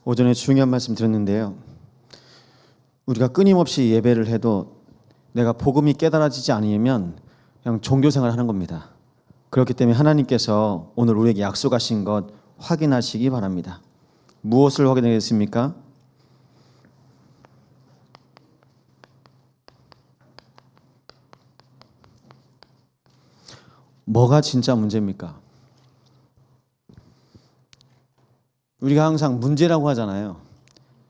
오전에 중요한 말씀 드렸는데요. 우리가 끊임없이 예배를 해도 내가 복음이 깨달아지지 않으면 그냥 종교생활을 하는 겁니다. 그렇기 때문에 하나님께서 오늘 우리에게 약속하신 것 확인하시기 바랍니다. 무엇을 확인하겠습니까? 뭐가 진짜 문제입니까? 우리가 항상 문제라고 하잖아요.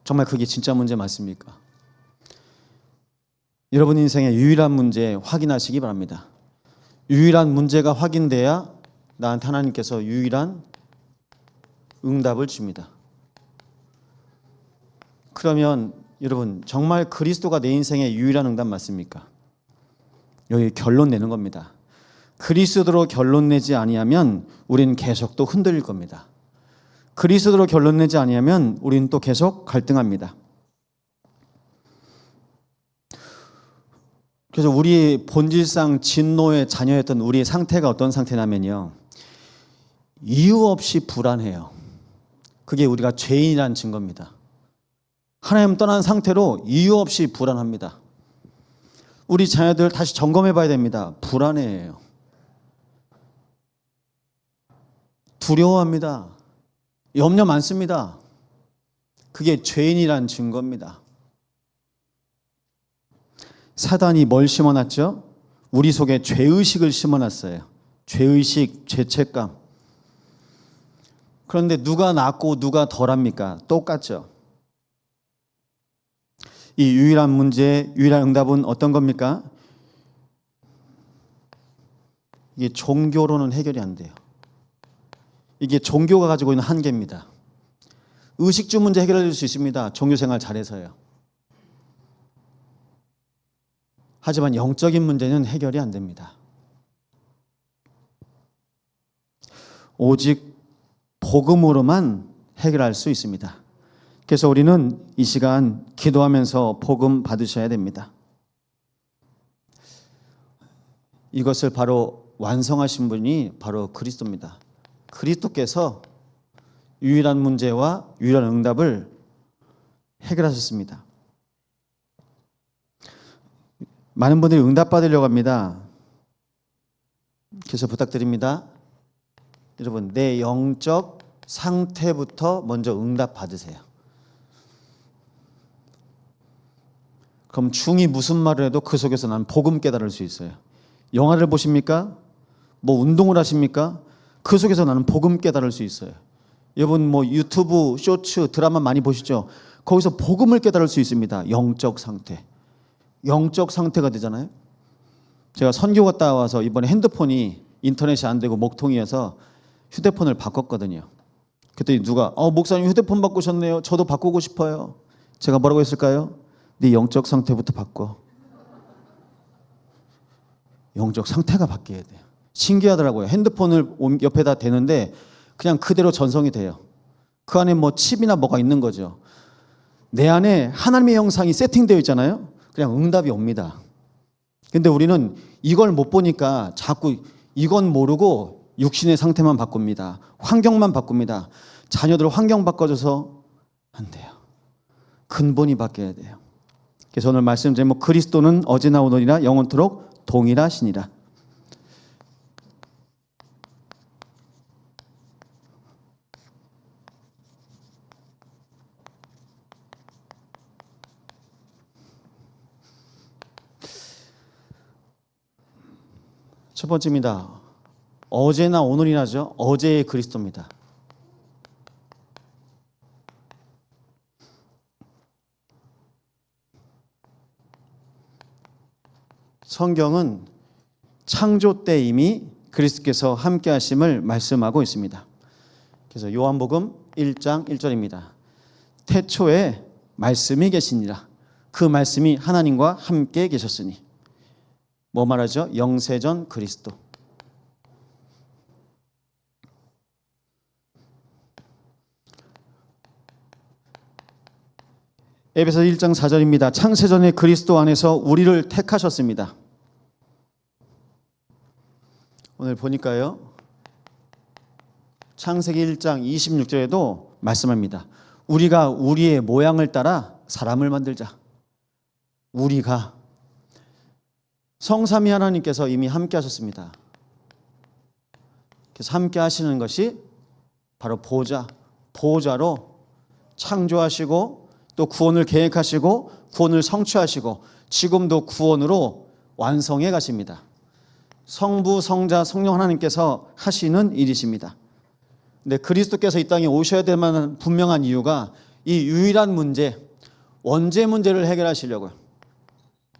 정말 그게 진짜 문제 맞습니까? 여러분 인생의 유일한 문제 확인하시기 바랍니다. 유일한 문제가 확인돼야 나한테 하나님께서 유일한 응답을 줍니다. 그러면 여러분 정말 그리스도가 내 인생의 유일한 응답 맞습니까? 여기 결론 내는 겁니다. 그리스도로 결론 내지 아니하면 우리는 계속 또 흔들릴 겁니다. 그리스도로 결론 내지 아니하면 우리는 또 계속 갈등합니다. 그래서 우리 본질상 진노의 자녀였던 우리의 상태가 어떤 상태냐면요, 이유 없이 불안해요. 그게 우리가 죄인이라는 증거입니다. 하나님 떠난 상태로 이유 없이 불안합니다. 우리 자녀들 다시 점검해 봐야 됩니다. 불안해해요. 두려워합니다. 염려 많습니다. 그게 죄인이란 증거입니다. 사단이 뭘 심어놨죠? 우리 속에 죄의식을 심어놨어요. 죄의식, 죄책감. 그런데 누가 낫고 누가 덜합니까? 똑같죠. 이 유일한 문제, 유일한 응답은 어떤 겁니까? 이게 종교로는 해결이 안 돼요. 이게 종교가 가지고 있는 한계입니다. 의식주 문제 해결해 줄 수 있습니다. 종교생활 잘해서요. 하지만 영적인 문제는 해결이 안 됩니다. 오직 복음으로만 해결할 수 있습니다. 그래서 우리는 이 시간 기도하면서 복음 받으셔야 됩니다. 이것을 바로 완성하신 분이 바로 그리스도입니다. 그리스도께서 유일한 문제와 유일한 응답을 해결하셨습니다. 많은 분들이 응답 받으려고 합니다. 그래서 부탁드립니다. 여러분, 내 영적 상태부터 먼저 응답 받으세요. 그럼 중이 무슨 말을 해도 그 속에서 나는 복음 깨달을 수 있어요. 영화를 보십니까? 뭐 운동을 하십니까? 그 속에서 나는 복음 깨달을 수 있어요. 여러분 뭐 유튜브 쇼츠 드라마 많이 보시죠? 거기서 복음을 깨달을 수 있습니다. 영적 상태. 영적 상태가 되잖아요. 제가 선교 갔다 와서 이번에 핸드폰이 인터넷이 안 되고 먹통이어서 휴대폰을 바꿨거든요. 그때 누가 목사님 휴대폰 바꾸셨네요. 저도 바꾸고 싶어요. 제가 뭐라고 했을까요? 네 영적 상태부터 바꿔. 영적 상태가 바뀌어야 돼요. 신기하더라고요. 핸드폰을 옆에다 대는데 그냥 그대로 전송이 돼요. 그 안에 뭐 칩이나 뭐가 있는 거죠. 내 안에 하나님의 형상이 세팅되어 있잖아요. 그냥 응답이 옵니다. 근데 우리는 이걸 못 보니까 자꾸 이건 모르고 육신의 상태만 바꿉니다. 환경만 바꿉니다. 자녀들 환경 바꿔줘서 안 돼요. 근본이 바뀌어야 돼요. 그래서 오늘 말씀 제목, 그리스도는 어제나 오늘이나 영원토록 동일하시니라. 첫 번째입니다. 어제나 오늘이나죠. 어제의 그리스도입니다. 성경은 창조 때 이미 그리스도께서 함께 하심을 말씀하고 있습니다. 그래서 요한복음 1장 1절입니다. 태초에 말씀이 계시니라. 그 말씀이 하나님과 함께 계셨으니. 뭐 말하죠? 영세전 그리스도. 에베소 1장 4절입니다. 창세전에 그리스도 안에서 우리를 택하셨습니다. 오늘 보니까요, 창세기 1장 26절에도 말씀합니다. 우리가 우리의 모양을 따라 사람을 만들자. 우리가. 성삼위 하나님께서 이미 함께 하셨습니다. 그래서 함께 하시는 것이 바로 보호자로 창조하시고 또 구원을 계획하시고 구원을 성취하시고 지금도 구원으로 완성해 가십니다. 성부, 성자, 성령 하나님께서 하시는 일이십니다. 근데 그리스도께서 이 땅에 오셔야 될 만한 분명한 이유가 이 유일한 문제, 원죄 문제를 해결하시려고요.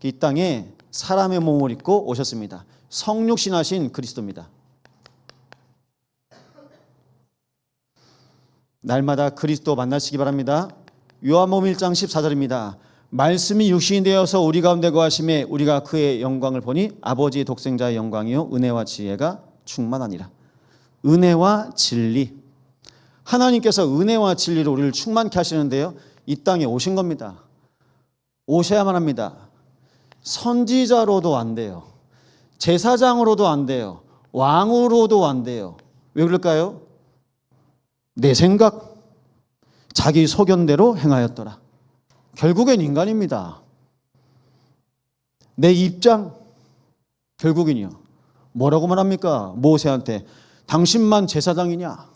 이 땅에 사람의 몸을 입고 오셨습니다. 성육신하신 그리스도입니다. 날마다 그리스도 만나시기 바랍니다. 요한복음 1장 14절입니다. 말씀이 육신이 되어서 우리 가운데 거하심에 우리가 그의 영광을 보니 아버지의 독생자의 영광이요 은혜와 지혜가 충만하니라. 은혜와 진리. 하나님께서 은혜와 진리로 우리를 충만케 하시는데요, 이 땅에 오신 겁니다. 오셔야만 합니다. 선지자로도 안 돼요. 제사장으로도 안 돼요. 왕으로도 안 돼요. 왜 그럴까요? 내 생각, 자기 소견대로 행하였더라. 결국엔 인간입니다. 내 입장, 결국은요. 뭐라고 말합니까? 모세한테 당신만 제사장이냐?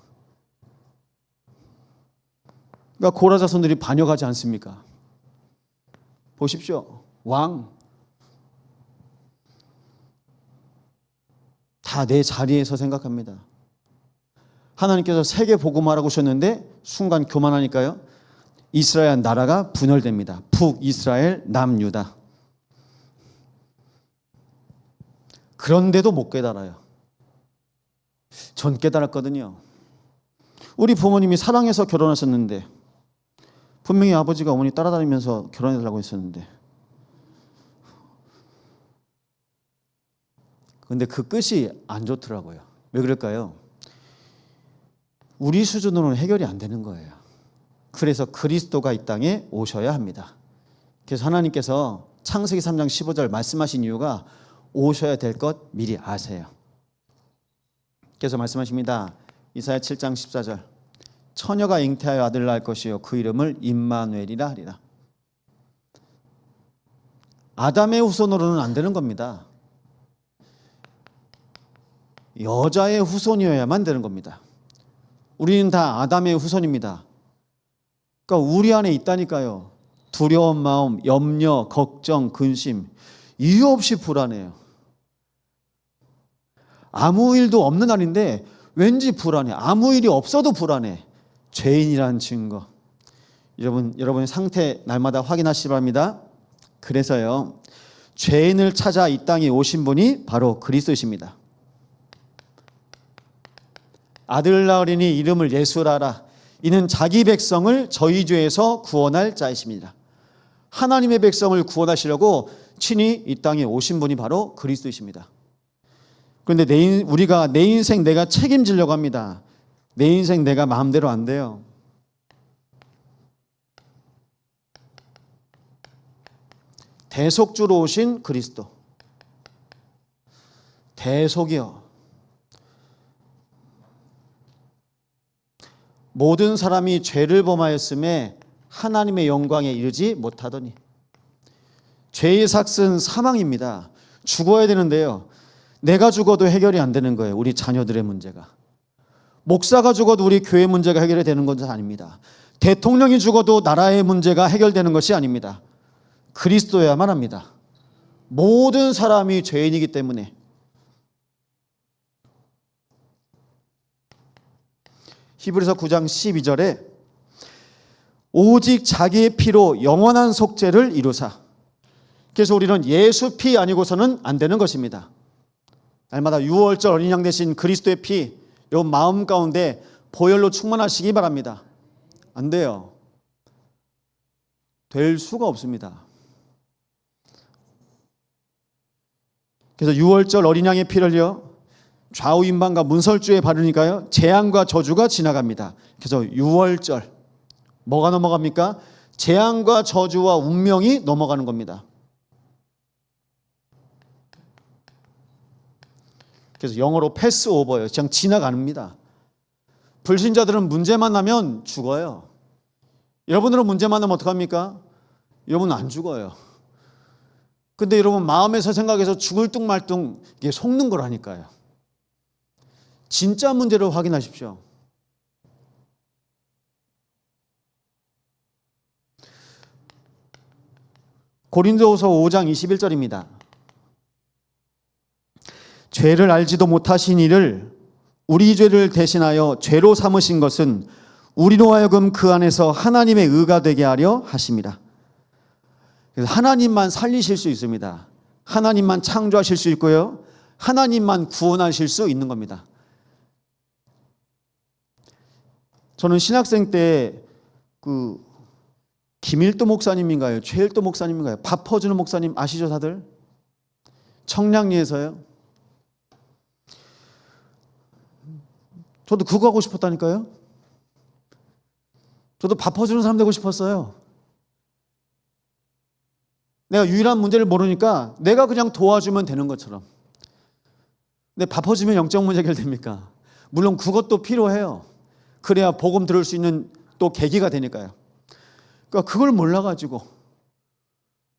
그러니까 고라 자손들이 반역하지 않습니까? 보십시오. 왕. 다 내 자리에서 생각합니다. 하나님께서 세계 복음화라고 하셨는데 순간 교만하니까요. 이스라엘 나라가 분열됩니다. 북이스라엘, 남유다. 그런데도 못 깨달아요. 전 깨달았거든요. 우리 부모님이 사랑해서 결혼하셨는데 분명히 아버지가 어머니 따라다니면서 결혼해달라고 했었는데 근데 그 끝이 안 좋더라고요. 왜 그럴까요? 우리 수준으로는 해결이 안 되는 거예요. 그래서 그리스도가 이 땅에 오셔야 합니다. 그래서 하나님께서 창세기 3장 15절 말씀하신 이유가 오셔야 될 것 미리 아세요. 그래서 말씀하십니다. 이사야 7장 14절 처녀가 잉태하여 아들을 낳을 것이요 그 이름을 임마누엘이라 하리라. 아담의 후손으로는 안 되는 겁니다. 여자의 후손이어야만 되는 겁니다. 우리는 다 아담의 후손입니다. 그러니까 우리 안에 있다니까요. 두려운 마음, 염려, 걱정, 근심, 이유 없이 불안해요. 아무 일도 없는 날인데 왠지 불안해. 아무 일이 없어도 불안해. 죄인이라는 증거. 여러분의 상태 날마다 확인하시기 바랍니다. 그래서요, 죄인을 찾아 이 땅에 오신 분이 바로 그리스도이십니다. 아들 낳으리니 이름을 예수라라. 이는 자기 백성을 저희 죄에서 구원할 자이십니다. 하나님의 백성을 구원하시려고 친히 이 땅에 오신 분이 바로 그리스도이십니다. 그런데 우리가 내 인생 내가 책임지려고 합니다. 내 인생 내가 마음대로 안 돼요. 대속주로 오신 그리스도. 대속이요. 모든 사람이 죄를 범하였음에 하나님의 영광에 이르지 못하더니. 죄의 삭은 사망입니다. 죽어야 되는데요. 내가 죽어도 해결이 안 되는 거예요. 우리 자녀들의 문제가. 목사가 죽어도 우리 교회 문제가 해결이 되는 것은 아닙니다. 대통령이 죽어도 나라의 문제가 해결되는 것이 아닙니다. 그리스도여야만 합니다. 모든 사람이 죄인이기 때문에. 히브리서 9장 12절에 오직 자기의 피로 영원한 속죄를 이루사. 그래서 우리는 예수 피 아니고서는 안 되는 것입니다. 날마다 유월절 어린 양 대신 그리스도의 피, 요 마음 가운데 보혈로 충만하시기 바랍니다. 안 돼요. 될 수가 없습니다. 그래서 유월절 어린 양의 피를요, 좌우 임방과 문설주에 바르니까요, 재앙과 저주가 지나갑니다. 그래서 유월절 뭐가 넘어갑니까? 재앙과 저주와 운명이 넘어가는 겁니다. 그래서 영어로 패스오버예요. 그냥 지나갑니다. 불신자들은 문제만 나면 죽어요. 여러분들은 문제 만나면 어떡합니까? 여러분 안 죽어요. 근데 여러분 마음에서 생각해서 죽을 뚱말뚱 이게 속는 거라니까요. 진짜 문제를 확인하십시오. 고린도후서 5장 21절입니다. 죄를 알지도 못하신 이를 우리 죄를 대신하여 죄로 삼으신 것은 우리로 하여금 그 안에서 하나님의 의가 되게 하려 하심이라. 그래서 하나님만 살리실 수 있습니다. 하나님만 창조하실 수 있고요. 하나님만 구원하실 수 있는 겁니다. 저는 신학생 때 김일도 목사님인가요? 최일도 목사님인가요? 밥 퍼주는 목사님 아시죠 다들? 청량리에서요. 저도 그거 하고 싶었다니까요. 저도 밥 퍼주는 사람 되고 싶었어요. 내가 유일한 문제를 모르니까 내가 그냥 도와주면 되는 것처럼. 근데 밥 퍼주면 영적 문제 해결됩니까? 물론 그것도 필요해요. 그래야 복음 들을 수 있는 또 계기가 되니까요. 그러니까 그걸 몰라가지고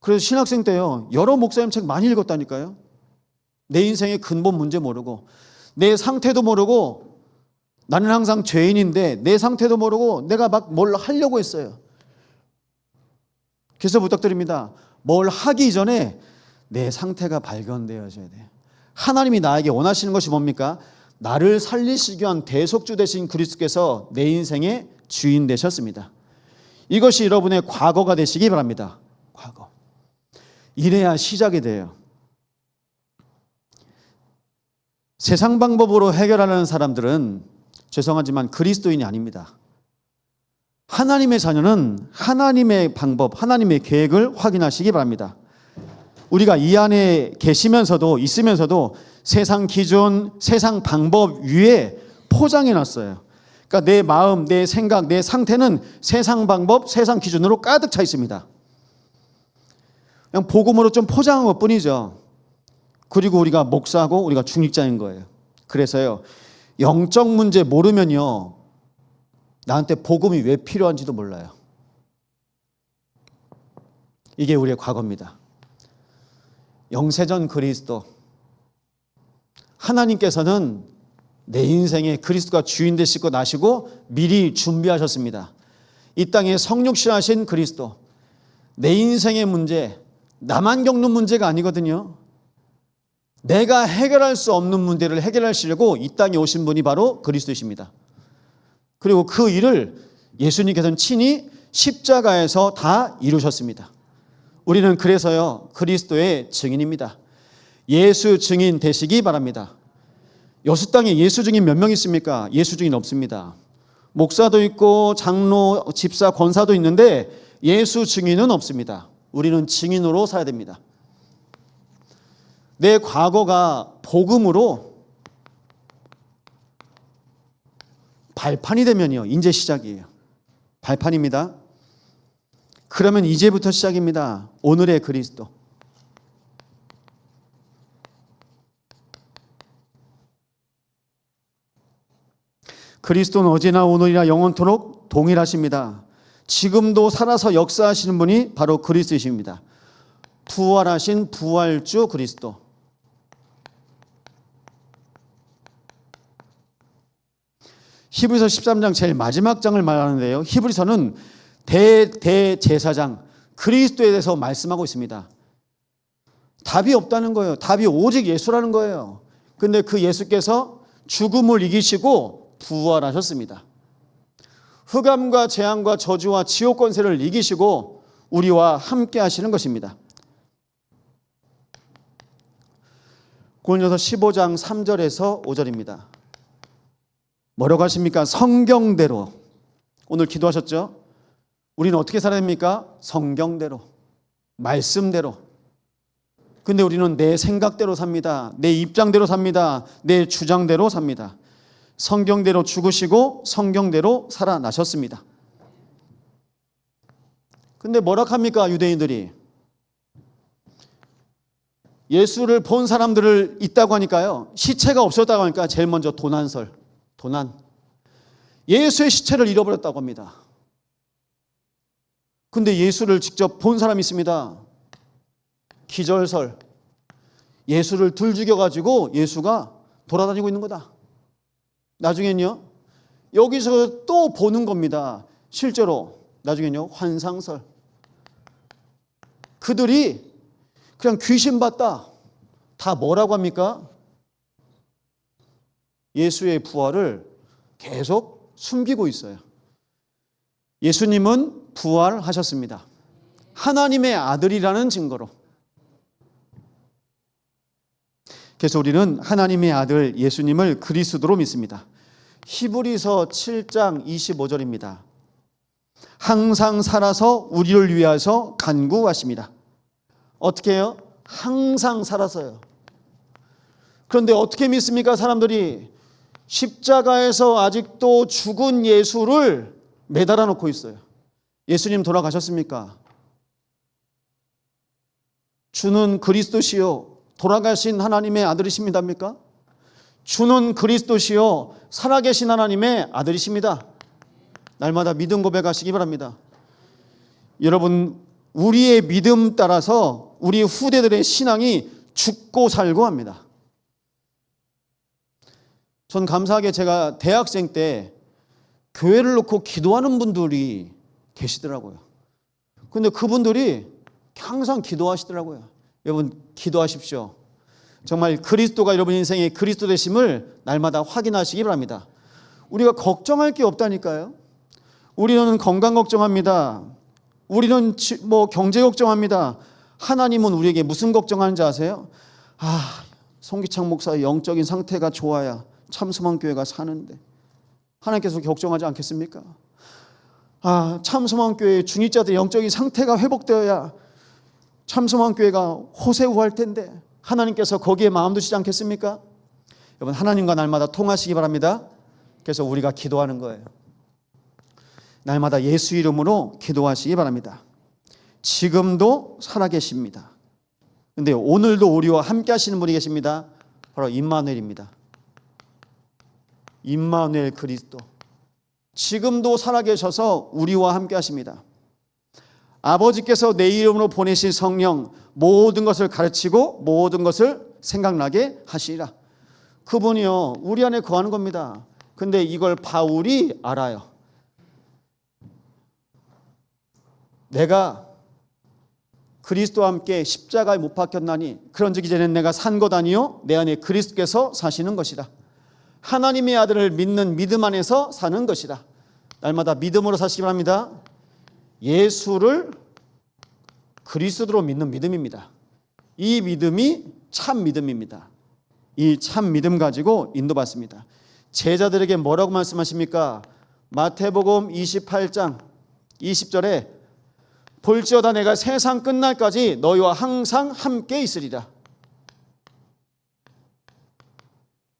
그래서 신학생 때요 여러 목사님 책 많이 읽었다니까요. 내 인생의 근본 문제 모르고 내 상태도 모르고 나는 항상 죄인인데 내 상태도 모르고 내가 막 뭘 하려고 했어요. 그래서 부탁드립니다. 뭘 하기 전에 내 상태가 발견되어져야 돼요. 하나님이 나에게 원하시는 것이 뭡니까? 나를 살리시기 위한 대속주 되신 그리스도께서 내 인생의 주인 되셨습니다. 이것이 여러분의 과거가 되시기 바랍니다. 과거. 이래야 시작이 돼요. 세상 방법으로 해결하려는 사람들은 죄송하지만 그리스도인이 아닙니다. 하나님의 자녀는 하나님의 방법, 하나님의 계획을 확인하시기 바랍니다. 우리가 이 안에 계시면서도 있으면서도 세상 기준, 세상 방법 위에 포장해 놨어요. 그러니까 내 마음, 내 생각, 내 상태는 세상 방법, 세상 기준으로 가득 차 있습니다. 그냥 복음으로 좀 포장한 것뿐이죠. 그리고 우리가 목사고 우리가 중직자인 거예요. 그래서요. 영적 문제 모르면요. 나한테 복음이 왜 필요한지도 몰라요. 이게 우리의 과거입니다. 영세전 그리스도. 하나님께서는 내 인생에 그리스도가 주인 되시고 나시고 미리 준비하셨습니다. 이 땅에 성육신하신 그리스도. 내 인생의 문제, 나만 겪는 문제가 아니거든요. 내가 해결할 수 없는 문제를 해결하시려고 이 땅에 오신 분이 바로 그리스도이십니다. 그리고 그 일을 예수님께서는 친히 십자가에서 다 이루셨습니다. 우리는 그래서요 그리스도의 증인입니다. 예수 증인 되시기 바랍니다. 여수 땅에 예수 증인 몇 명 있습니까? 예수 증인 없습니다. 목사도 있고 장로, 집사, 권사도 있는데 예수 증인은 없습니다. 우리는 증인으로 살아야 됩니다. 내 과거가 복음으로 발판이 되면요 이제 시작이에요. 발판입니다. 그러면 이제부터 시작입니다. 오늘의 그리스도. 그리스도는 어제나 오늘이나 영원토록 동일하십니다. 지금도 살아서 역사하시는 분이 바로 그리스도이십니다. 부활하신 부활주 그리스도. 히브리서 13장 제일 마지막 장을 말하는데요. 히브리서는 대제사장 그리스도에 대해서 말씀하고 있습니다. 답이 없다는 거예요. 답이 오직 예수라는 거예요. 근데 그 예수께서 죽음을 이기시고 부활하셨습니다. 흑암과 재앙과 저주와 지옥 권세를 이기시고 우리와 함께 하시는 것입니다. 고린도서 15장 3절에서 5절입니다. 뭐라고 하십니까? 성경대로. 오늘 기도하셨죠? 우리는 어떻게 살아야 됩니까? 성경대로, 말씀대로. 근데 우리는 내 생각대로 삽니다. 내 입장대로 삽니다. 내 주장대로 삽니다. 성경대로 죽으시고 성경대로 살아나셨습니다. 근데 뭐라 합니까? 유대인들이. 예수를 본 사람들을 있다고 하니까요. 시체가 없었다고 하니까 제일 먼저 도난설. 도난. 예수의 시체를 잃어버렸다고 합니다. 근데 예수를 직접 본 사람이 있습니다. 기절설. 예수를 둘 죽여가지고 예수가 돌아다니고 있는 거다. 나중엔요, 여기서 또 보는 겁니다. 실제로 나중엔요, 환상설. 그들이 그냥 귀신 봤다. 다 뭐라고 합니까? 예수의 부활을 계속 숨기고 있어요. 예수님은 부활하셨습니다. 하나님의 아들이라는 증거로. 그래서 우리는 하나님의 아들 예수님을 그리스도로 믿습니다. 히브리서 7장 25절입니다. 항상 살아서 우리를 위하여 간구하십니다. 어떻게 해요? 항상 살아서요. 그런데 어떻게 믿습니까? 사람들이 십자가에서 아직도 죽은 예수를 매달아 놓고 있어요. 예수님 돌아가셨습니까? 주는 그리스도시요 돌아가신 하나님의 아들이십니다입니까? 주는 그리스도시요 살아계신 하나님의 아들이십니다. 날마다 믿음 고백하시기 바랍니다. 여러분, 우리의 믿음 따라서 우리 후대들의 신앙이 죽고 살고 합니다. 전 감사하게 제가 대학생 때 교회를 놓고 기도하는 분들이 계시더라고요. 근데 그분들이 항상 기도하시더라고요. 여러분, 기도하십시오. 정말 그리스도가 여러분 인생의 그리스도 되심을 날마다 확인하시기 바랍니다. 우리가 걱정할 게 없다니까요. 우리는 건강 걱정합니다. 우리는 경제 걱정합니다. 하나님은 우리에게 무슨 걱정하는지 아세요? 송기창 목사의 영적인 상태가 좋아야 참소망교회가 사는데 하나님께서 걱정하지 않겠습니까? 참소망교회 중직자들의 영적인 상태가 회복되어야 참소망교회가 호세우할 텐데 하나님께서 거기에 마음 두시지 않겠습니까? 여러분, 하나님과 날마다 통하시기 바랍니다. 그래서 우리가 기도하는 거예요. 날마다 예수 이름으로 기도하시기 바랍니다. 지금도 살아계십니다. 그런데 오늘도 우리와 함께 하시는 분이 계십니다. 바로 임마누엘입니다. 임마누엘 그리스도. 지금도 살아계셔서 우리와 함께 하십니다. 아버지께서 내 이름으로 보내신 성령, 모든 것을 가르치고 모든 것을 생각나게 하시리라. 그분이요, 우리 안에 거하는 겁니다. 근데 이걸 바울이 알아요. 내가 그리스도와 함께 십자가에 못 박혔나니 그런즉 이제는 내가 산 것 아니요 내 안에 그리스도께서 사시는 것이라. 하나님의 아들을 믿는 믿음 안에서 사는 것이라. 날마다 믿음으로 사시기 바랍니다. 예수를 그리스도로 믿는 믿음입니다. 이 믿음이 참 믿음입니다. 이 참 믿음 가지고 인도받습니다. 제자들에게 뭐라고 말씀하십니까? 마태복음 28장 20절에 볼지어다 내가 세상 끝날까지 너희와 항상 함께 있으리라.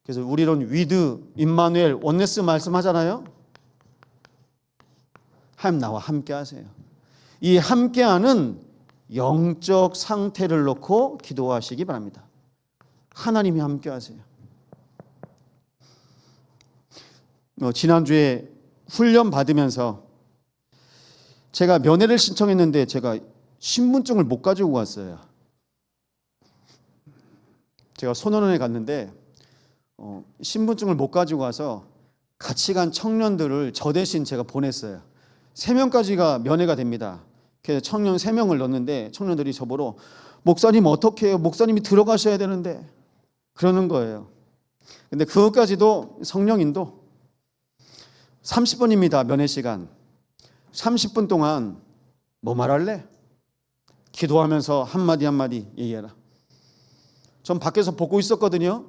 그래서 우리는 위드, 임마누엘, 원네스 말씀하잖아요. 하나님 나와 함께 하세요. 이 함께하는 영적 상태를 놓고 기도하시기 바랍니다. 하나님이 함께 하세요. 지난주에 훈련 받으면서 제가 면회를 신청했는데 제가 신분증을 못 가지고 갔어요. 제가 소년원에 갔는데 신분증을 못 가지고 가서 같이 간 청년들을 저 대신 제가 보냈어요. 3명까지가 면회가 됩니다. 그래서 청년 3명을 넣었는데 청년들이 저보러 목사님 어떻게 해요? 목사님이 들어가셔야 되는데 그러는 거예요. 근데 그것까지도 성령인도 30분입니다. 면회 시간. 30분 동안 뭐 말할래? 기도하면서 한마디 한마디 얘기해라. 전 밖에서 보고 있었거든요.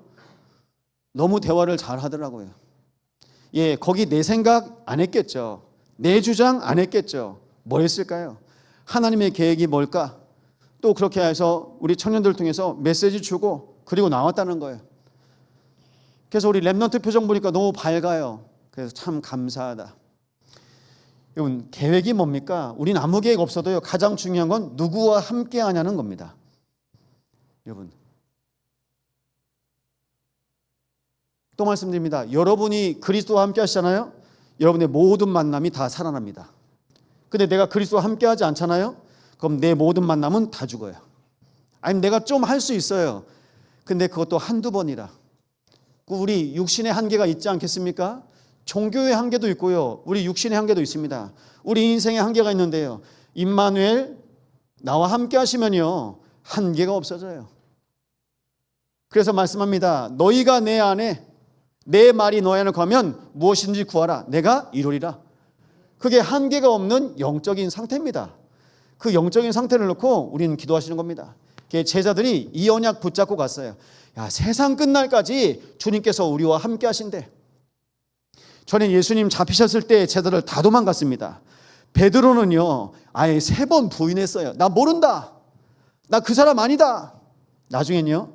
너무 대화를 잘 하더라고요. 거기 내 생각 안 했겠죠. 내 주장 안 했겠죠. 뭐 했을까요? 하나님의 계획이 뭘까? 또 그렇게 해서 우리 청년들 통해서 메시지 주고 그리고 나왔다는 거예요. 그래서 우리 랩넌트 표정 보니까 너무 밝아요. 그래서 참 감사하다. 여러분, 계획이 뭡니까? 우린 아무 계획 없어도요, 가장 중요한 건 누구와 함께 하냐는 겁니다. 여러분, 또 말씀드립니다. 여러분이 그리스도와 함께 하시잖아요. 여러분의 모든 만남이 다 살아납니다. 근데 내가 그리스도와 함께하지 않잖아요? 그럼 내 모든 만남은 다 죽어요. 아니면 내가 좀 할 수 있어요. 근데 그것도 한두 번이라. 우리 육신의 한계가 있지 않겠습니까? 종교의 한계도 있고요. 우리 육신의 한계도 있습니다. 우리 인생의 한계가 있는데요. 임마누엘 나와 함께 하시면요. 한계가 없어져요. 그래서 말씀합니다. 너희가 내 안에 내 말이 너희 안에 거하면 무엇인지 구하라. 내가 이루리라. 그게 한계가 없는 영적인 상태입니다. 그 영적인 상태를 놓고 우리는 기도하시는 겁니다. 제자들이 이 언약 붙잡고 갔어요. 야, 세상 끝날까지 주님께서 우리와 함께 하신대. 전에 예수님 잡히셨을 때 제자들 다 도망갔습니다. 베드로는요, 아예 3번 부인했어요. 나 모른다. 나 그 사람 아니다. 나중엔요,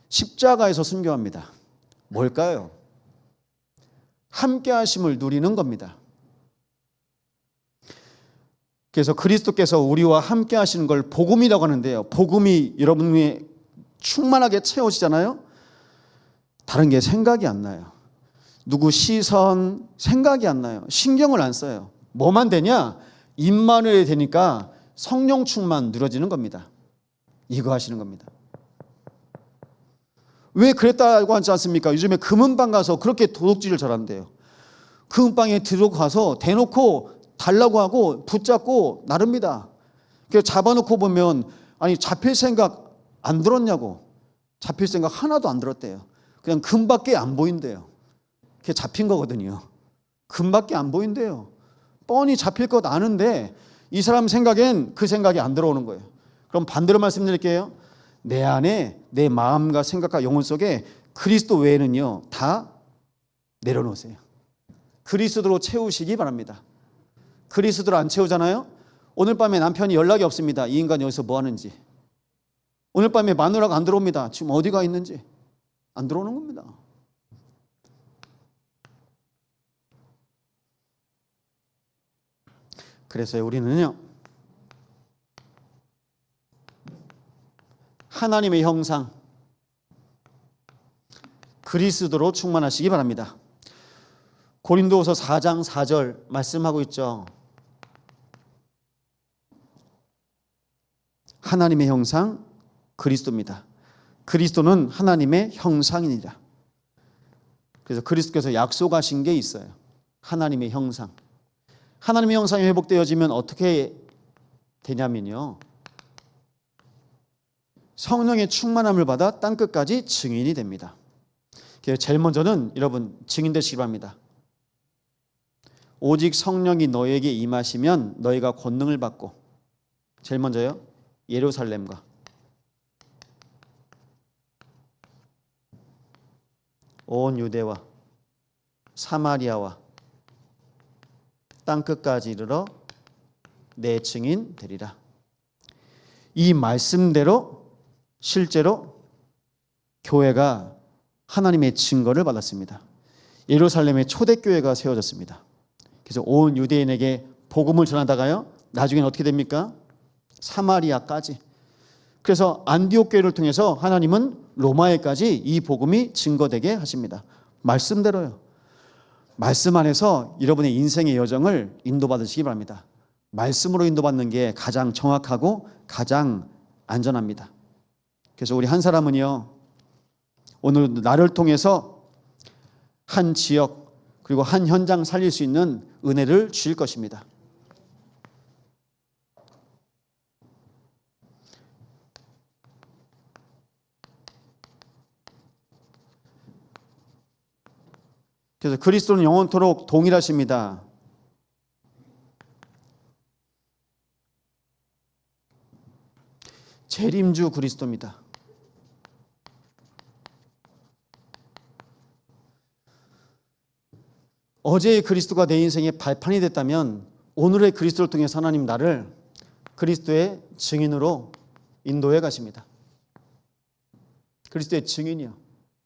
십자가에서 순교합니다. 뭘까요? 함께 하심을 누리는 겁니다. 그래서 그리스도께서 우리와 함께 하시는 걸 복음이라고 하는데요. 복음이 여러분이 충만하게 채워지잖아요. 다른 게 생각이 안 나요. 누구 시선 생각이 안 나요. 신경을 안 써요. 뭐만 되냐? 임마누엘이 되니까 성령 충만 누려지는 겁니다. 이거 하시는 겁니다. 왜 그랬다고 하지 않습니까? 요즘에 금은방 가서 그렇게 도둑질을 잘한대요. 금은방에 들어가서 대놓고 달라고 하고 붙잡고 나릅니다. 그래서 잡아놓고 보면 아니 잡힐 생각 안 들었냐고. 잡힐 생각 하나도 안 들었대요. 그냥 금밖에 안 보인대요. 그게 잡힌 거거든요. 금밖에 안 보인대요. 뻔히 잡힐 것 아는데 이 사람 생각엔 그 생각이 안 들어오는 거예요. 그럼 반대로 말씀드릴게요. 내 안에 내 마음과 생각과 영혼 속에 그리스도 외에는요 다 내려놓으세요. 그리스도로 채우시기 바랍니다. 그리스도로 안 채우잖아요. 오늘 밤에 남편이 연락이 없습니다. 이 인간 여기서 뭐 하는지. 오늘 밤에 마누라가 안 들어옵니다. 지금 어디가 있는지. 안 들어오는 겁니다. 그래서 우리는요 하나님의 형상 그리스도로 충만하시기 바랍니다. 고린도후서 4장 4절 말씀하고 있죠. 하나님의 형상 그리스도입니다. 그리스도는 하나님의 형상이니라. 그래서 그리스도께서 약속하신 게 있어요. 하나님의 형상. 하나님의 형상이 회복되어지면 어떻게 되냐면요. 성령의 충만함을 받아 땅끝까지 증인이 됩니다. 그래서 제일 먼저는 여러분 증인 되시기 바랍니다. 오직 성령이 너에게 임하시면 너희가 권능을 받고 제일 먼저요. 예루살렘과 온 유대와 사마리아와 땅끝까지 이르러 내 증인 되리라. 이 말씀대로 실제로 교회가 하나님의 증거를 받았습니다. 예루살렘에 초대교회가 세워졌습니다. 그래서 온 유대인에게 복음을 전하다가요. 나중에는 어떻게 됩니까? 사마리아까지. 그래서 안디옥 교회를 통해서 하나님은 로마에까지 이 복음이 증거되게 하십니다. 말씀대로요. 말씀 안에서 여러분의 인생의 여정을 인도받으시기 바랍니다. 말씀으로 인도받는 게 가장 정확하고 가장 안전합니다. 그래서 우리 한 사람은요. 오늘 나를 통해서 한 지역 그리고 한 현장 살릴 수 있는 은혜를 주실 것입니다. 그래서 그리스도는 영원토록 동일하십니다. 재림주 그리스도입니다. 어제의 그리스도가 내 인생의 발판이 됐다면 오늘의 그리스도를 통해서 하나님 나를 그리스도의 증인으로 인도해 가십니다. 그리스도의 증인이요.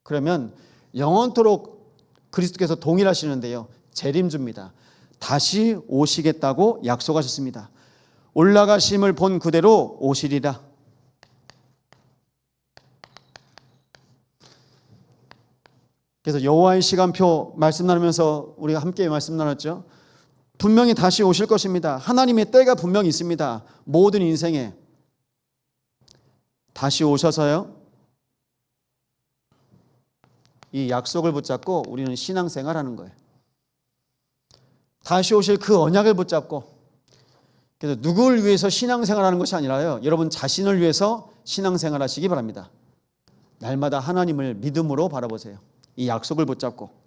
그러면 영원토록 그리스도께서 동일하시는데요. 재림주입니다. 다시 오시겠다고 약속하셨습니다. 올라가심을 본 그대로 오시리라. 그래서 여호와의 시간표 말씀 나누면서 우리가 함께 말씀 나눴죠. 분명히 다시 오실 것입니다. 하나님의 때가 분명히 있습니다. 모든 인생에 다시 오셔서요, 이 약속을 붙잡고 우리는 신앙생활하는 거예요. 다시 오실 그 언약을 붙잡고, 그래서 누구를 위해서 신앙생활하는 것이 아니라요, 여러분 자신을 위해서 신앙생활하시기 바랍니다. 날마다 하나님을 믿음으로 바라보세요. 이 약속을 붙잡고.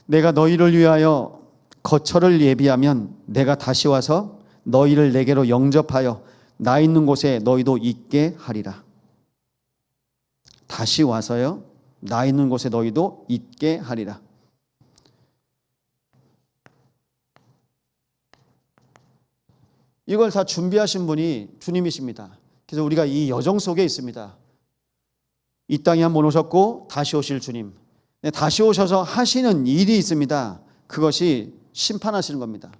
내가 너희를 위하여 거처를 예비하면 내가 다시 와서 너희를 내게로 영접하여 나 있는 곳에 너희도 있게 하리라. 다시 와서요, 나 있는 곳에 너희도 있게 하리라. 이걸 다 준비하신 분이 주님이십니다. 그래서 우리가 이 여정 속에 있습니다. 이 땅에 한 번 오셨고 다시 오실 주님, 다시 오셔서 하시는 일이 있습니다. 그것이 심판하시는 겁니다.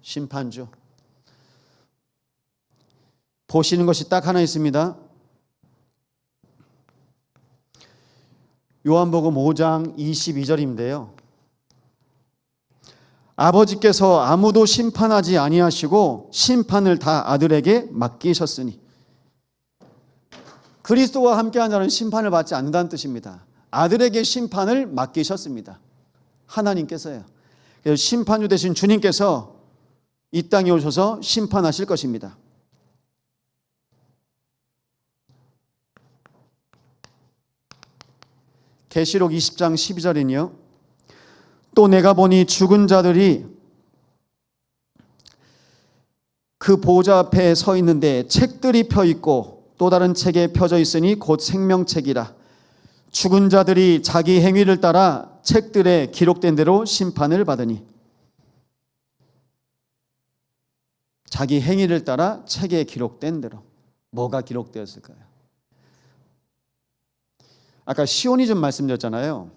심판주. 보시는 것이 딱 하나 있습니다. 요한복음 5장 22절인데요. 아버지께서 아무도 심판하지 아니하시고 심판을 다 아들에게 맡기셨으니. 그리스도와 함께한 자는 심판을 받지 않는다는 뜻입니다. 아들에게 심판을 맡기셨습니다. 하나님께서요. 그래서 심판주 되신 주님께서 이 땅에 오셔서 심판하실 것입니다. 계시록 20장 12절은요. 또 내가 보니 죽은 자들이 그 보좌 앞에 서 있는데 책들이 펴 있고 또 다른 책에 펴져 있으니 곧 생명책이라. 죽은 자들이 자기 행위를 따라 책들에 기록된 대로 심판을 받으니. 자기 행위를 따라 책에 기록된 대로. 뭐가 기록되었을까요? 아까 시오니즘 말씀드렸잖아요.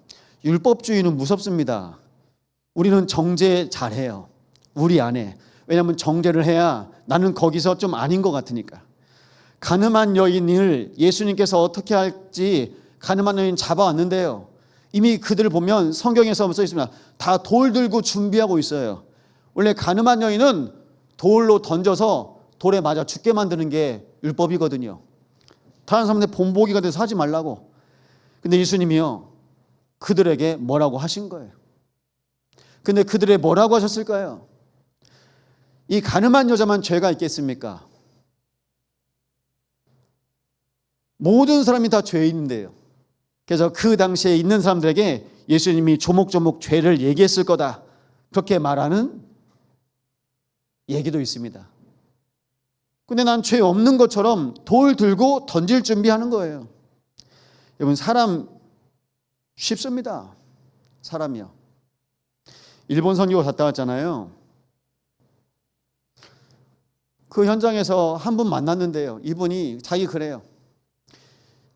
율법주의는 무섭습니다. 우리는 정죄 잘해요. 우리 안에. 왜냐하면 정죄를 해야 나는 거기서 좀 아닌 것 같으니까. 가늠한 여인을 예수님께서 어떻게 할지 가늠한 여인 잡아왔는데요. 이미 그들을 보면 성경에서 써 있습니다. 다 돌 들고 준비하고 있어요. 원래 가늠한 여인은 돌로 던져서 돌에 맞아 죽게 만드는 게 율법이거든요. 다른 사람들 본보기가 돼서 하지 말라고. 근데 예수님이요, 그들에게 뭐라고 하신 거예요. 근데 그들에게 뭐라고 하셨을까요? 이 가늠한 여자만 죄가 있겠습니까? 모든 사람이 다 죄인인데요. 그래서 그 당시에 있는 사람들에게 예수님이 조목조목 죄를 얘기했을 거다, 그렇게 말하는 얘기도 있습니다. 근데 난 죄 없는 것처럼 돌 들고 던질 준비하는 거예요. 여러분, 사람 쉽습니다. 사람이요. 일본 선교 갔다 왔잖아요. 그 현장에서 한 분 만났는데요. 이분이 자기 그래요.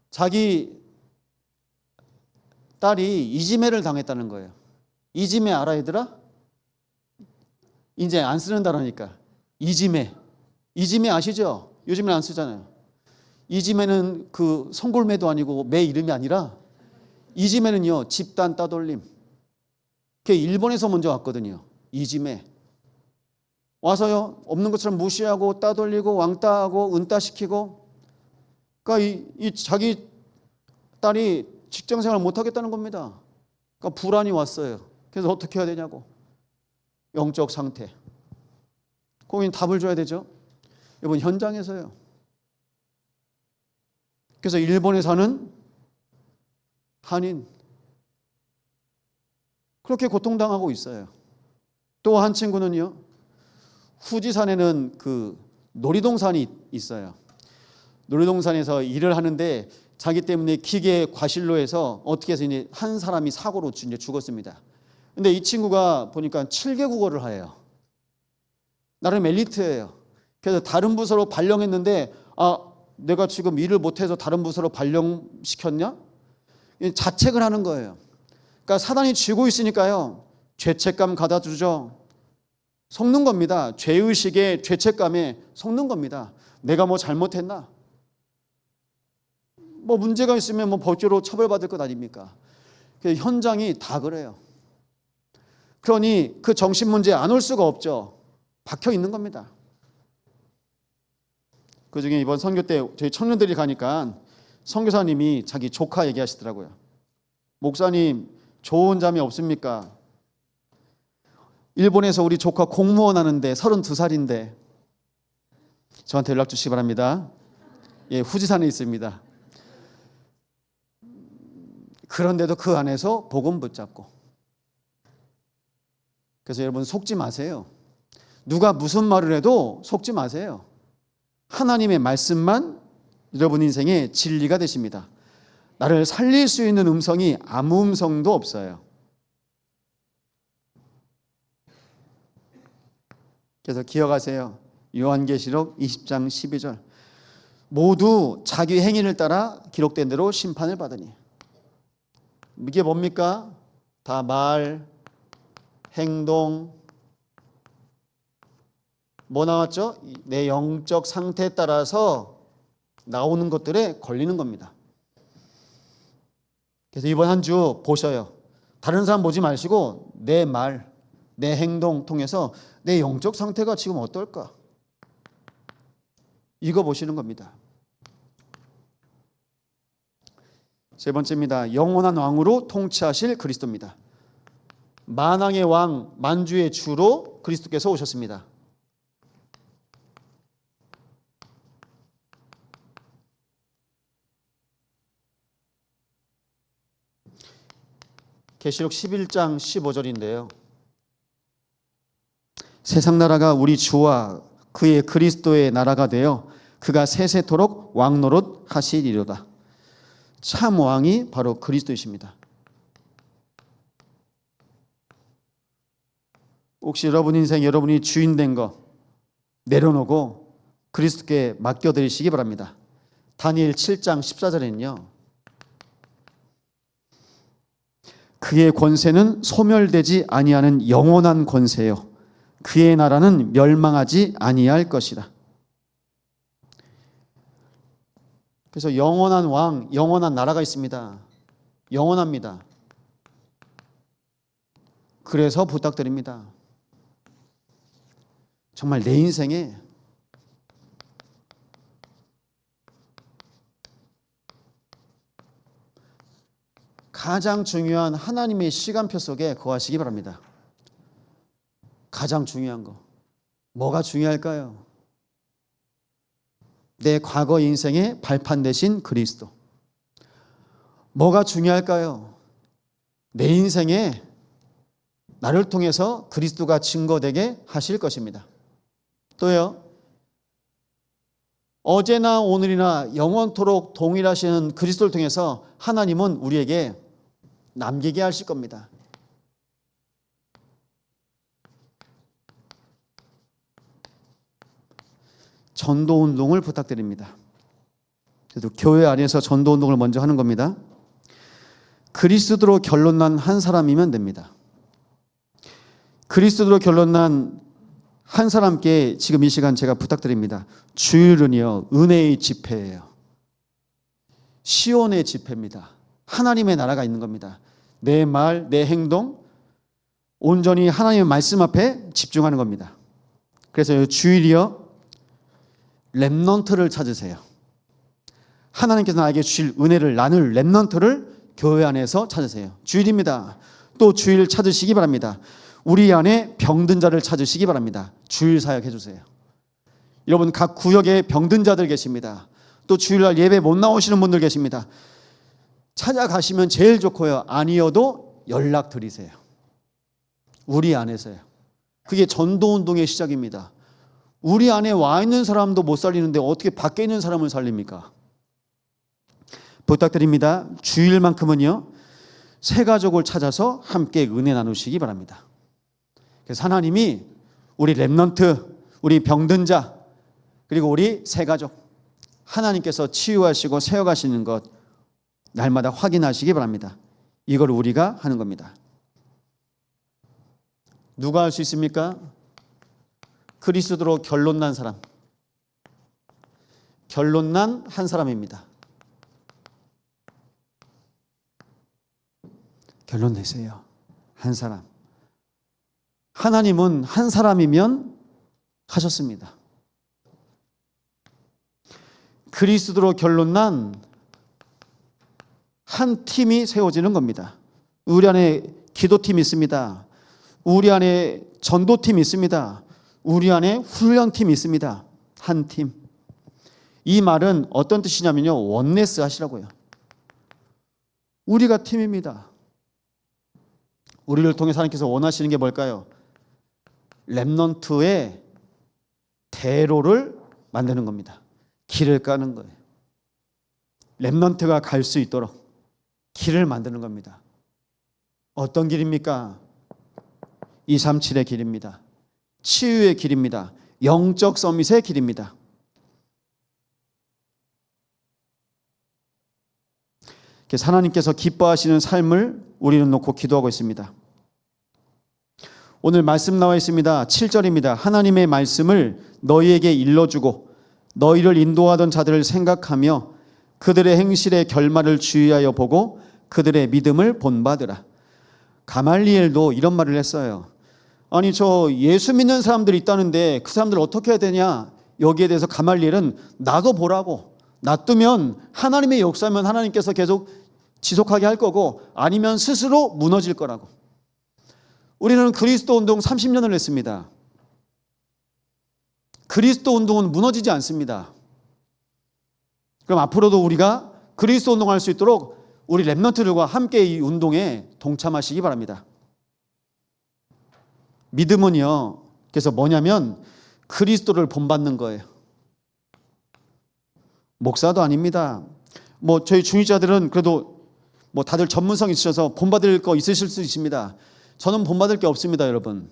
자기 딸이 이지매를 당했다는 거예요. 이지매 알아, 얘들아? 이제 안 쓰는 단어니까. 이지매. 이지매 아시죠? 요즘엔 안 쓰잖아요. 이지매는 그 송골매도 아니고 매 이름이 아니라, 이지매는요, 집단 따돌림. 그게 일본에서 먼저 왔거든요. 이지매. 와서요, 없는 것처럼 무시하고 따돌리고 왕따하고 은따시키고. 그러니까 이 자기 딸이 직장생활을 못하겠다는 겁니다. 그러니까 불안이 왔어요. 그래서 어떻게 해야 되냐고. 영적 상태. 거긴 답을 줘야 되죠. 여러분, 현장에서요. 그래서 일본에 사는 한인, 그렇게 고통당하고 있어요. 또 한 친구는요, 후지산에는 그 놀이동산이 있어요. 놀이동산에서 일을 하는데 자기 때문에 기계 과실로 해서 어떻게 해서 이제 한 사람이 사고로 이제 죽었습니다. 근데 이 친구가 보니까 7개 국어를 해요. 나름 엘리트예요. 그래서 다른 부서로 발령했는데, 내가 지금 일을 못해서 다른 부서로 발령시켰냐? 자책을 하는 거예요. 그러니까 사단이 쥐고 있으니까요, 죄책감 가다 주죠. 속는 겁니다. 죄의식에 죄책감에 속는 겁니다. 내가 뭐 잘못했나? 뭐 문제가 있으면 뭐 법적으로 처벌받을 것 아닙니까? 현장이 다 그래요. 그러니 그 정신 문제에 안 올 수가 없죠. 박혀 있는 겁니다. 그중에 이번 선교 때 저희 청년들이 가니까 선교사님이 자기 조카 얘기하시더라고요. 목사님, 좋은 자매 없습니까? 일본에서 우리 조카 공무원 하는데 32살인데 저한테 연락 주시기 바랍니다. 예, 후지산에 있습니다. 그런데도 그 안에서 복음 붙잡고. 그래서 여러분 속지 마세요. 누가 무슨 말을 해도 속지 마세요. 하나님의 말씀만 여러분 인생의 진리가 되십니다. 나를 살릴 수 있는 음성이 아무 음성도 없어요. 그래서 기억하세요. 요한계시록 20장 12절. 모두 자기 행위를 따라 기록된 대로 심판을 받으니. 이게 뭡니까? 다 말, 행동, 뭐 나왔죠? 내 영적 상태에 따라서 나오는 것들에 걸리는 겁니다. 그래서 이번 한 주 보셔요. 다른 사람 보지 마시고 내 말, 내 행동 통해서 내 영적 상태가 지금 어떨까? 이거 보시는 겁니다. 세 번째입니다. 영원한 왕으로 통치하실 그리스도입니다. 만왕의 왕, 만주의 주로 그리스도께서 오셨습니다. 계시록 11장 15절인데요. 세상 나라가 우리 주와 그의 그리스도의 나라가 되어 그가 세세토록 왕노릇 하시리로다. 참 왕이 바로 그리스도이십니다. 혹시 여러분 인생 여러분이 주인 된 거 내려놓고 그리스도께 맡겨드리시기 바랍니다. 다니엘 7장 14절에는요. 그의 권세는 소멸되지 아니하는 영원한 권세요. 그의 나라는 멸망하지 아니할 것이다. 그래서 영원한 왕, 영원한 나라가 있습니다. 영원합니다. 그래서 부탁드립니다. 정말 내 인생에 가장 중요한 하나님의 시간표 속에 거하시기 바랍니다. 가장 중요한 거. 뭐가 중요할까요? 내 과거 인생의 발판 되신 그리스도. 뭐가 중요할까요? 내 인생에 나를 통해서 그리스도가 증거되게 하실 것입니다. 또요. 어제나 오늘이나 영원토록 동일하시는 그리스도를 통해서 하나님은 우리에게 남기게 하실 겁니다. 전도운동을 부탁드립니다. 그래도 교회 안에서 전도운동을 먼저 하는 겁니다. 그리스도로 결론난 한 사람이면 됩니다. 그리스도로 결론난 한 사람께 지금 이 시간 제가 부탁드립니다. 주일은요, 은혜의 집회예요. 시온의 집회입니다. 하나님의 나라가 있는 겁니다. 내 말, 내 행동, 온전히 하나님의 말씀 앞에 집중하는 겁니다. 그래서 주일이요, 렘넌트를 찾으세요. 하나님께서 나에게 주실 은혜를 나눌 렘넌트를 교회 안에서 찾으세요. 주일입니다. 또 주일 찾으시기 바랍니다. 우리 안에 병든 자를 찾으시기 바랍니다. 주일 사역 해주세요. 여러분 각 구역에 병든 자들 계십니다. 또 주일날 예배 못 나오시는 분들 계십니다. 찾아가시면 제일 좋고요. 아니어도 연락 드리세요. 우리 안에서요. 그게 전도운동의 시작입니다. 우리 안에 와 있는 사람도 못 살리는데 어떻게 밖에 있는 사람을 살립니까? 부탁드립니다. 주일만큼은요, 새 가족을 찾아서 함께 은혜 나누시기 바랍니다. 그래서 하나님이 우리 렘넌트, 우리 병든 자, 그리고 우리 새 가족, 하나님께서 치유하시고 세워가시는 것 날마다 확인하시기 바랍니다. 이걸 우리가 하는 겁니다. 누가 할 수 있습니까? 그리스도로 결론난 사람, 결론난 한 사람입니다. 결론 내세요. 한 사람. 하나님은 한 사람이면 하셨습니다. 그리스도로 결론난 한 팀이 세워지는 겁니다. 우리 안에 기도팀이 있습니다. 우리 안에 전도팀이 있습니다. 우리 안에 훈련팀이 있습니다. 한 팀. 이 말은 어떤 뜻이냐면요, 원네스 하시라고요. 우리가 팀입니다. 우리를 통해 하나님께서 원하시는 게 뭘까요? 렘넌트의 대로를 만드는 겁니다. 길을 까는 거예요. 렘넌트가 갈 수 있도록 길을 만드는 겁니다. 어떤 길입니까? 237의 길입니다. 치유의 길입니다. 영적 서밋의 길입니다. 그래서 하나님께서 기뻐하시는 삶을 우리는 놓고 기도하고 있습니다. 오늘 말씀 나와 있습니다. 7절입니다. 하나님의 말씀을 너희에게 일러주고 너희를 인도하던 자들을 생각하며 그들의 행실의 결말을 주의하여 보고 그들의 믿음을 본받으라. 가말리엘도 이런 말을 했어요. 아니, 저 예수 믿는 사람들이 있다는데 그 사람들 어떻게 해야 되냐? 여기에 대해서 가말리엘은 나도 보라고. 놔두면 하나님의 역사면 하나님께서 계속 지속하게 할 거고 아니면 스스로 무너질 거라고. 우리는 그리스도 운동 30년을 했습니다. 그리스도 운동은 무너지지 않습니다. 그럼 앞으로도 우리가 그리스도 운동할 수 있도록 우리 렘넌트들과 함께 이 운동에 동참하시기 바랍니다. 믿음은요, 그래서 뭐냐면 그리스도를 본받는 거예요. 목사도 아닙니다. 저희 중위자들은 그래도 다들 전문성 있으셔서 본받을 거 있으실 수 있습니다. 저는 본받을 게 없습니다, 여러분.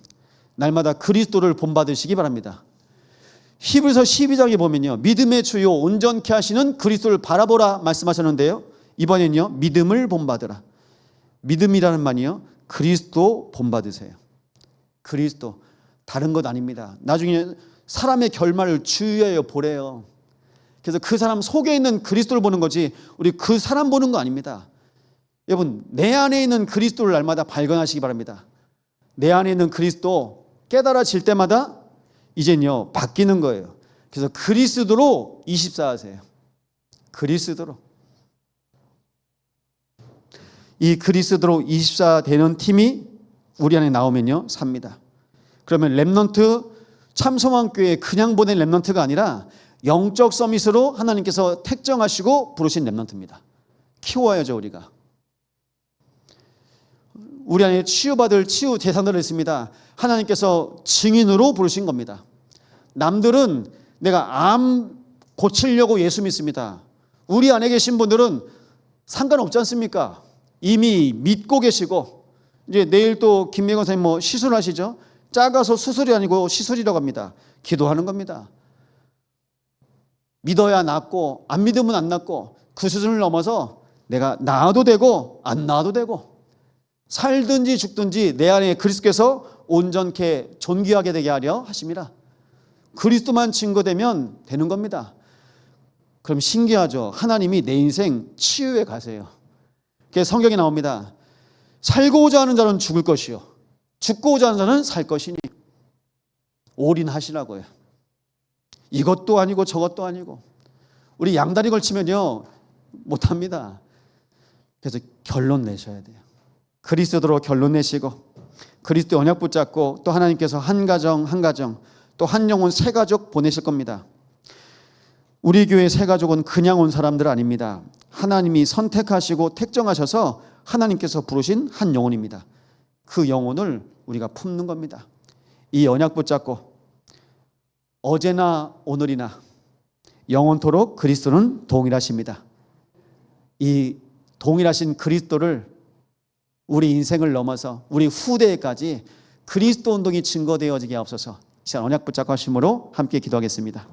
날마다 그리스도를 본받으시기 바랍니다. 히브리서 12장에 보면요, 믿음의 주요 온전케 하시는 그리스도를 바라보라 말씀하셨는데요, 이번엔요, 믿음을 본받으라. 믿음이라는 말이요, 그리스도 본받으세요. 그리스도, 다른 것 아닙니다. 나중에 사람의 결말을 주의하여 보래요. 그래서 그 사람 속에 있는 그리스도를 보는 거지 우리 그 사람 보는 거 아닙니다. 여러분, 내 안에 있는 그리스도를 날마다 발견하시기 바랍니다. 내 안에 있는 그리스도 깨달아질 때마다 이젠요 바뀌는 거예요. 그래서 그리스도로 24하세요. 그리스도로. 이 그리스도로 24 되는 팀이 우리 안에 나오면요 삽니다. 그러면 렘넌트, 참소망교회 그냥 보낸 렘넌트가 아니라 영적 서밋으로 하나님께서 택정하시고 부르신 렘넌트입니다. 키워야죠. 우리가 우리 안에 치유받을 치유 대상들을 있습니다. 하나님께서 증인으로 부르신 겁니다. 남들은 내가 암 고치려고 예수 믿습니다. 우리 안에 계신 분들은 상관없지 않습니까? 이미 믿고 계시고, 이제 내일 또 김명건 선생님 시술하시죠? 작아서 수술이 아니고 시술이라고 합니다. 기도하는 겁니다. 믿어야 낫고 안 믿으면 안 낫고 그 수준을 넘어서 내가 나아도 되고 안 나아도 되고 살든지 죽든지 내 안에 그리스도께서 온전케 존귀하게 되게 하려 하십니다. 그리스도만 증거되면 되는 겁니다. 그럼 신기하죠. 하나님이 내 인생 치유해 가세요. 그래서 성경에 나옵니다. 살고자 하는 자는 죽을 것이요 죽고자 하는 자는 살 것이니 올인하시라고요. 이것도 아니고 저것도 아니고 우리 양다리 걸치면요 못합니다. 그래서 결론 내셔야 돼요. 그리스도로 결론 내시고 그리스도 언약 붙잡고 또 하나님께서 한 가정 한 가정 또 한 영혼 세 가족 보내실 겁니다. 우리 교회 세 가족은 그냥 온 사람들 아닙니다. 하나님이 선택하시고 택정하셔서 하나님께서 부르신 한 영혼입니다. 그 영혼을 우리가 품는 겁니다. 이 언약 붙잡고 어제나 오늘이나 영원토록 그리스도는 동일하십니다. 이 동일하신 그리스도를 우리 인생을 넘어서 우리 후대까지 그리스도 운동이 증거되어지게 하옵소서. 이 시간 언약 붙잡고 하심으로 함께 기도하겠습니다.